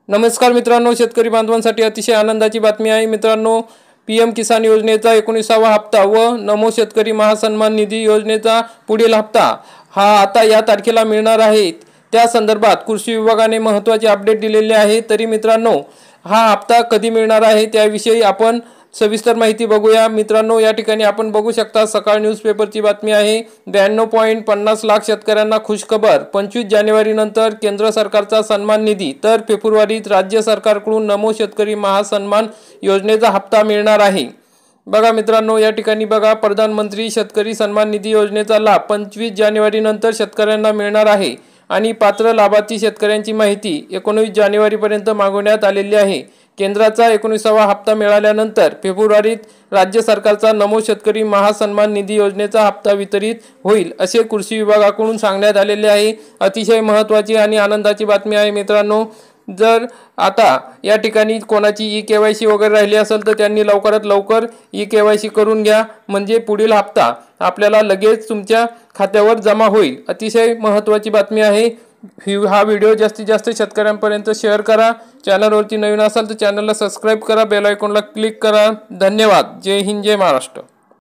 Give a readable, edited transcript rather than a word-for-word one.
नमस्कार मित्रांनो, शेतकरी बांधवांसाठी अतिशय आनंदाची बातमी आहे मित्रांनो। पीएम किसान योजनेचा 19वा हप्ता व नमो शेतकरी महासन्मान निधी योजनेचा पुढील हप्ता हा आता या तारखेला मिळणार आहे। त्या संदर्भात कृषी विभागाने महत्त्वाचे अपडेट दिलेले आहे। तरी मित्रांनो, हा हप्ता कधी मिळणार आहे त्याविषयी आपण सविस्तर माहिती बघूया। मित्रांनो, या ठिकाणी आपण बघू शकता सकाळ न्यूजपेपरची बातमी आहे। 92.50 लाख शेतकऱ्यांना खुशखबर, 25 जानेवारी नंतर केंद्र सरकारचा सन्मान निधी तर फेब्रुवारीत राज्य सरकारकडून नमो शेतकरी महासन्मान योजनेचा हप्ता मिळणार आहे। बघा मित्रांनो, या ठिकाणी बघा, प्रधानमंत्री शेतकरी सन्मान निधी योजनेचा लाभ 25 जानेवारी नंतर शेतकऱ्यांना मिळणार आहे आणि पात्र लाभार्थी शेतकऱ्यांची माहिती 19 जानेवारीपर्यंत मागवण्यात आलेली आहे। केंद्राचा 19वा हप्ता मिळाल्यानंतर फेब्रुवारीत राज्य सरकारचा नमो शेतकरी महासन्मान निधी योजनेचा हप्ता वितरित होईल असे कृषी विभागाकडून सांगण्यात आलेले आहे। अतिशय महत्त्वाची आणि आनंदाची बातमी आहे मित्रांनो। जर आता या ठिकाणी कोणाची ई-केवायसी वगैरे राहिली असेल तर त्यांनी लवकरात लवकर ई-केवायसी करून घ्या, म्हणजे पुढील हप्ता आपल्याला लगेच तुमच्या खात्यावर जमा होईल। अतिशय महत्त्वाची बातमी आहे। हा व्हिडिओ जास्तीत जास्त शेतकऱ्यांपर्यंत शेअर करा। चॅनलवरती नवीन असाल तर चॅनलला सबस्क्राइब करा, बेल आयकॉनला क्लिक करा। धन्यवाद। जय हिंद, जय महाराष्ट्र।